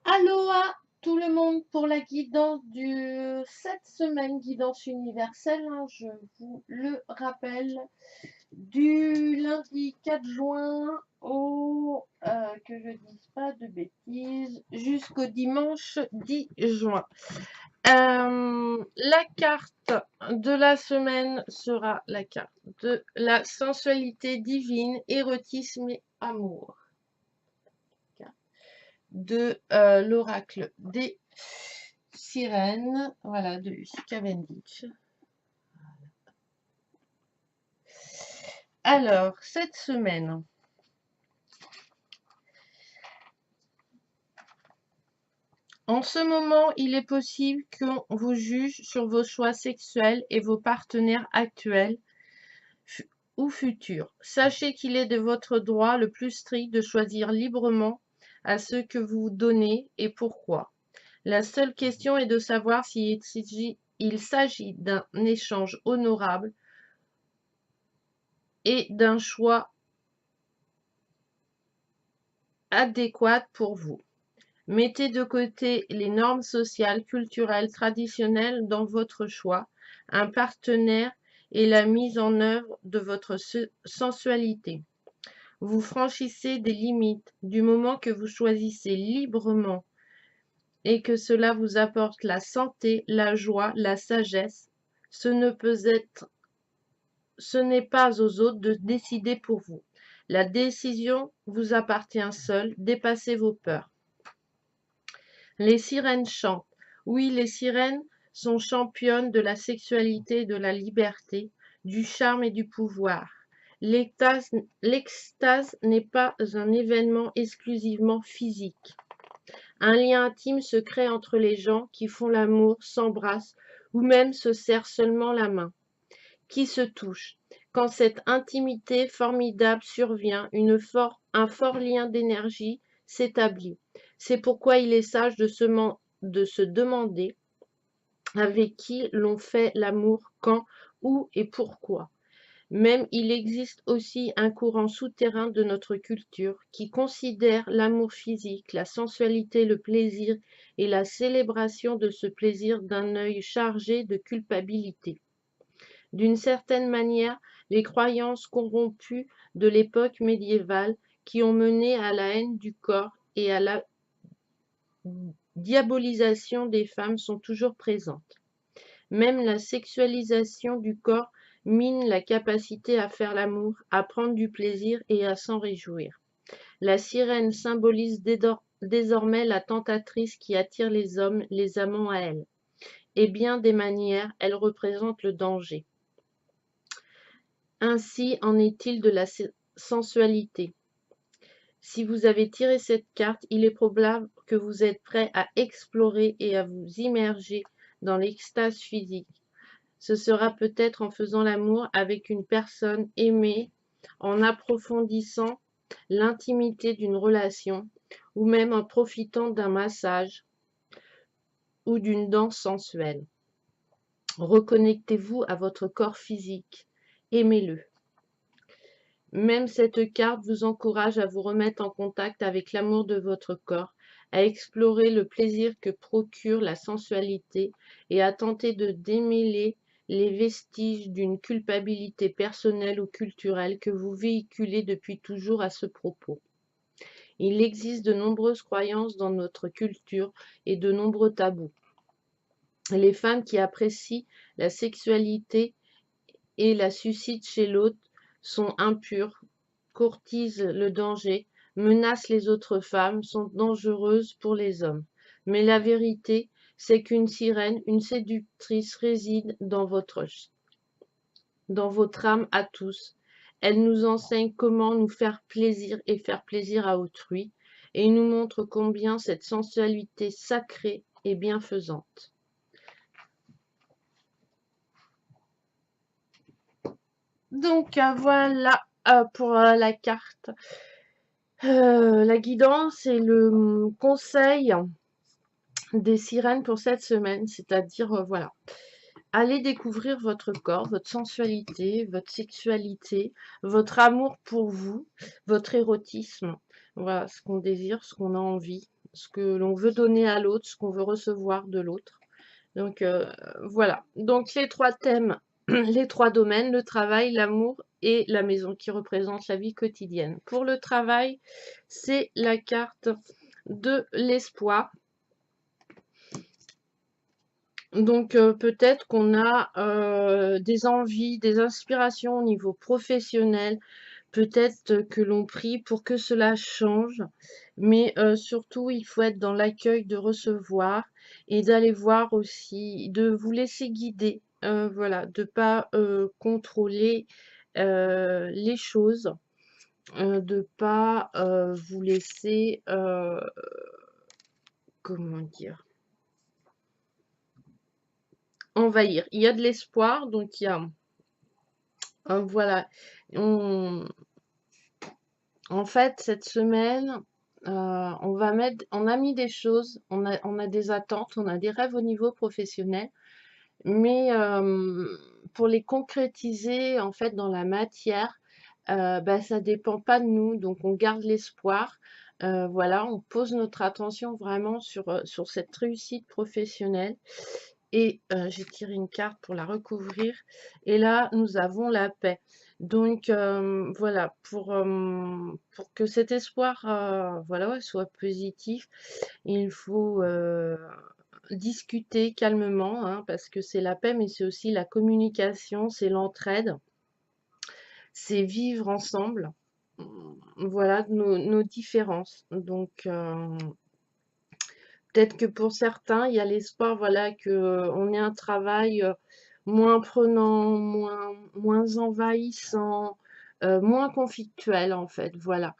Aloha tout le monde pour la guidance cette semaine, guidance universelle, hein, je vous le rappelle, du lundi 4 juin au, que je dise pas de bêtises, jusqu'au dimanche 10 juin. La carte de la semaine sera la carte de la sensualité divine, érotisme et amour de l'oracle des sirènes, voilà, de Lucy Cavendish. Alors, cette semaine, en ce moment, il est possible qu'on vous juge sur vos choix sexuels et vos partenaires actuels ou futurs. Sachez qu'il est de votre droit le plus strict de choisir librement à ce que vous donnez et pourquoi. La seule question est de savoir s'il s'agit d'un échange honorable et d'un choix adéquat pour vous. Mettez de côté les normes sociales, culturelles, traditionnelles dans votre choix, un partenaire et la mise en œuvre de votre sensualité. Vous franchissez des limites du moment que vous choisissez librement et que cela vous apporte la santé, la joie, la sagesse. Ce n'est pas aux autres de décider pour vous. La décision vous appartient seule. Dépassez vos peurs. Les sirènes chantent. Oui, les sirènes sont championnes de la sexualité et de la liberté, du charme et du pouvoir. L'extase n'est pas un événement exclusivement physique. Un lien intime se crée entre les gens qui font l'amour, s'embrassent ou même se serrent seulement la main, qui se touchent. Quand cette intimité formidable survient, un fort lien d'énergie s'établit. C'est pourquoi il est sage de se demander avec qui l'on fait l'amour, quand, où et pourquoi. Même il existe aussi un courant souterrain de notre culture qui considère l'amour physique, la sensualité, le plaisir et la célébration de ce plaisir d'un œil chargé de culpabilité. D'une certaine manière, les croyances corrompues de l'époque médiévale qui ont mené à la haine du corps et à la diabolisation des femmes sont toujours présentes. Même la sexualisation du corps mine la capacité à faire l'amour, à prendre du plaisir et à s'en réjouir. La sirène symbolise désormais la tentatrice qui attire les hommes, les amants à elle. Et bien des manières, elle représente le danger. Ainsi en est-il de la sensualité. Si vous avez tiré cette carte, il est probable que vous êtes prêt à explorer et à vous immerger dans l'extase physique. Ce sera peut-être en faisant l'amour avec une personne aimée, en approfondissant l'intimité d'une relation, ou même en profitant d'un massage ou d'une danse sensuelle. Reconnectez-vous à votre corps physique. Aimez-le. Même cette carte vous encourage à vous remettre en contact avec l'amour de votre corps, à explorer le plaisir que procure la sensualité et à tenter de démêler les vestiges d'une culpabilité personnelle ou culturelle que vous véhiculez depuis toujours à ce propos. Il existe de nombreuses croyances dans notre culture et de nombreux tabous. Les femmes qui apprécient la sexualité et la suscitent chez l'autre sont impures, courtisent le danger, menacent les autres femmes, sont dangereuses pour les hommes. Mais la vérité, c'est qu'une sirène, une séductrice réside dans votre âme à tous. Elle nous enseigne comment nous faire plaisir et faire plaisir à autrui, et nous montre combien cette sensualité sacrée est bienfaisante. Donc voilà pour la carte. La guidance et le conseil des sirènes pour cette semaine, c'est-à-dire, voilà, allez découvrir votre corps, votre sensualité, votre sexualité, votre amour pour vous, votre érotisme, voilà, ce qu'on désire, ce qu'on a envie, ce que l'on veut donner à l'autre, ce qu'on veut recevoir de l'autre. Donc voilà. Donc les 3 thèmes, les 3 domaines, le travail, l'amour et la maison qui représentent la vie quotidienne. Pour le travail, c'est la carte de l'espoir. Donc peut-être qu'on a des envies, des inspirations au niveau professionnel, peut-être que l'on prie pour que cela change, mais surtout il faut être dans l'accueil de recevoir et d'aller voir aussi, de vous laisser guider, voilà, de pas contrôler les choses, de pas vous laisser, comment dire, envahir. Il y a de l'espoir, donc il y a voilà. On En fait, cette semaine, on a mis des choses, on a des attentes, on a des rêves au niveau professionnel, mais pour les concrétiser, en fait, dans la matière, bah, ça dépend pas de nous, donc on garde l'espoir. Voilà, on pose notre attention vraiment sur cette réussite professionnelle et j'ai tiré une carte pour la recouvrir et là, nous avons la paix. Donc voilà, pour que cet espoir, voilà, ouais, soit positif, il faut, discuter calmement, hein, parce que c'est la paix, mais c'est aussi la communication, c'est l'entraide, c'est vivre ensemble, voilà, nos différences. Donc peut-être que pour certains, il y a l'espoir, voilà, que on ait un travail moins prenant, moins envahissant, moins conflictuel en fait, voilà.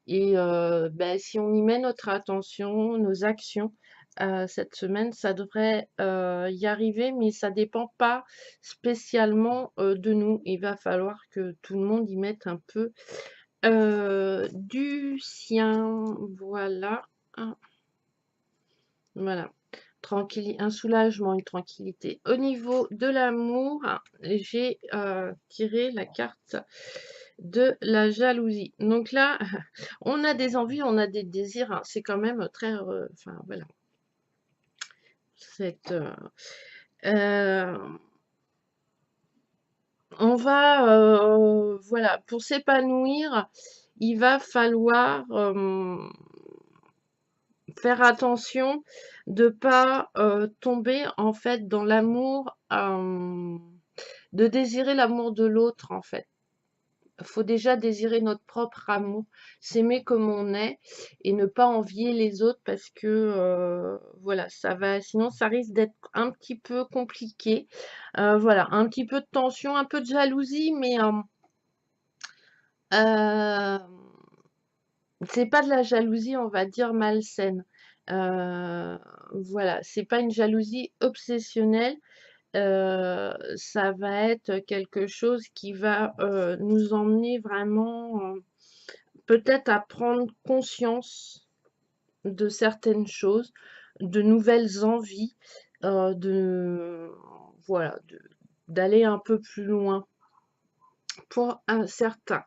Et ben, si on y met notre attention, nos actions, cette semaine, ça devrait y arriver, mais ça dépend pas spécialement de nous. Il va falloir que tout le monde y mette un peu du sien, voilà. Ah, voilà. Un soulagement, une tranquillité. Au niveau de l'amour, j'ai tiré la carte de la jalousie. Donc là, on a des envies, on a des désirs, hein. C'est quand même très... enfin, voilà. Cette, euh, on va... voilà, pour s'épanouir, il va falloir faire attention de pas tomber en fait dans l'amour, de désirer l'amour de l'autre en fait. Il faut déjà désirer notre propre amour, s'aimer comme on est et ne pas envier les autres parce que voilà, ça va, sinon ça risque d'être un petit peu compliqué. Voilà, un petit peu de tension, un peu de jalousie, mais euh, c'est pas de la jalousie, on va dire, malsaine. Voilà, c'est pas une jalousie obsessionnelle. Ça va être quelque chose qui va nous emmener vraiment peut-être à prendre conscience de certaines choses, de nouvelles envies, de voilà, d'aller un peu plus loin pour un certain.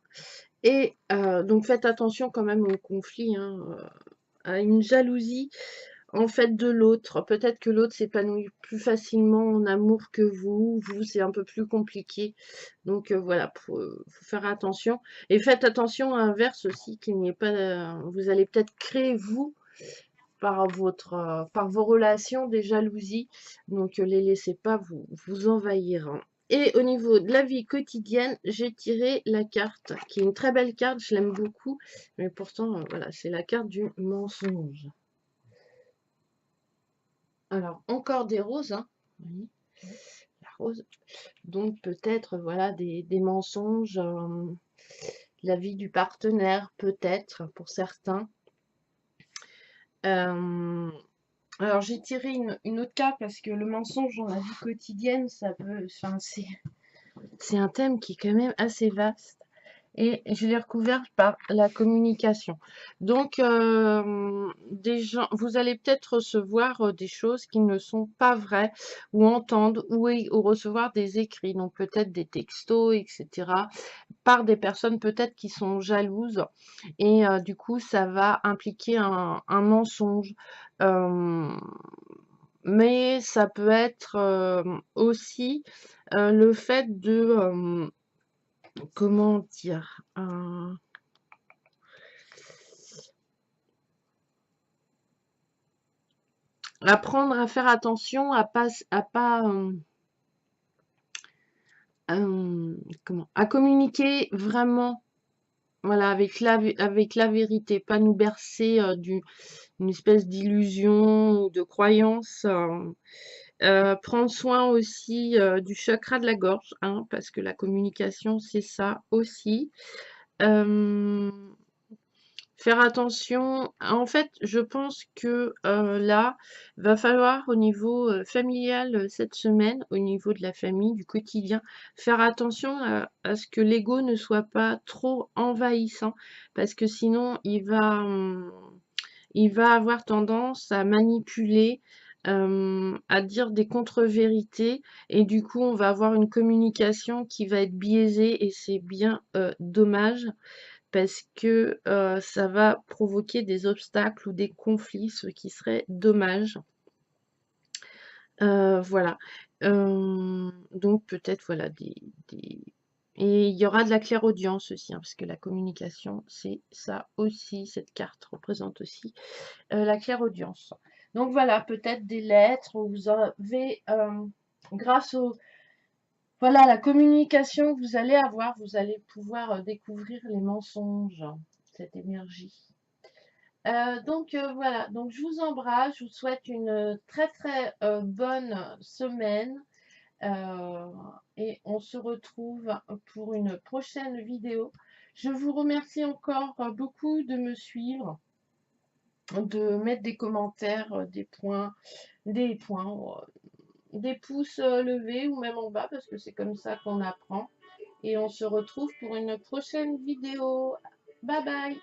Et donc faites attention quand même au conflit, hein, à une jalousie en fait de l'autre. Peut-être que l'autre s'épanouit plus facilement en amour que vous, c'est un peu plus compliqué. Donc voilà, faut faire attention. Et faites attention à l'inverse aussi, qu'il n'y ait pas, vous allez peut-être créer vous par vos relations des jalousies. Donc les laissez pas vous envahir, hein. Et au niveau de la vie quotidienne, j'ai tiré la carte, qui est une très belle carte, je l'aime beaucoup, mais pourtant, voilà, c'est la carte du mensonge. Alors, encore des roses, hein. Oui, la rose. Donc, peut-être, voilà, des mensonges, la vie du partenaire, peut-être, pour certains. Euh, alors, j'ai tiré une autre carte parce que le mensonge dans la vie quotidienne, ça peut, enfin, c'est un thème qui est quand même assez vaste. et je l'ai recouvert par la communication. Donc, des gens, vous allez peut-être recevoir des choses qui ne sont pas vraies, ou entendre, ou recevoir des écrits, donc peut-être des textos, etc., par des personnes peut-être qui sont jalouses, et du coup, ça va impliquer un mensonge. Euh, mais ça peut être aussi le fait de, comment dire, apprendre à faire attention à communiquer vraiment, voilà, avec la vérité, pas nous bercer d'une espèce d'illusion ou de croyance. Prendre soin aussi du chakra de la gorge, hein, parce que la communication, c'est ça aussi. Euh, Faire attention. En fait, je pense que là, va falloir au niveau familial cette semaine, au niveau de la famille, du quotidien, faire attention à ce que l'ego ne soit pas trop envahissant, parce que sinon, il va avoir tendance à manipuler, à dire des contre-vérités, et du coup, on va avoir une communication qui va être biaisée, et c'est bien dommage parce que ça va provoquer des obstacles ou des conflits, ce qui serait dommage. Voilà. Donc peut-être voilà et il y aura de la clairaudience aussi, hein, parce que la communication, c'est ça aussi, cette carte représente aussi la clairaudience. Donc voilà, peut-être des lettres où vous avez, grâce au voilà, la communication que vous allez avoir, vous allez pouvoir découvrir les mensonges, cette énergie. Donc voilà, donc je vous embrasse, je vous souhaite une très très bonne semaine euh, et on se retrouve pour une prochaine vidéo. Je vous remercie encore beaucoup de me suivre, de mettre des commentaires, des pouces levés ou même en bas parce que c'est comme ça qu'on apprend. Et on se retrouve pour une prochaine vidéo. Bye bye!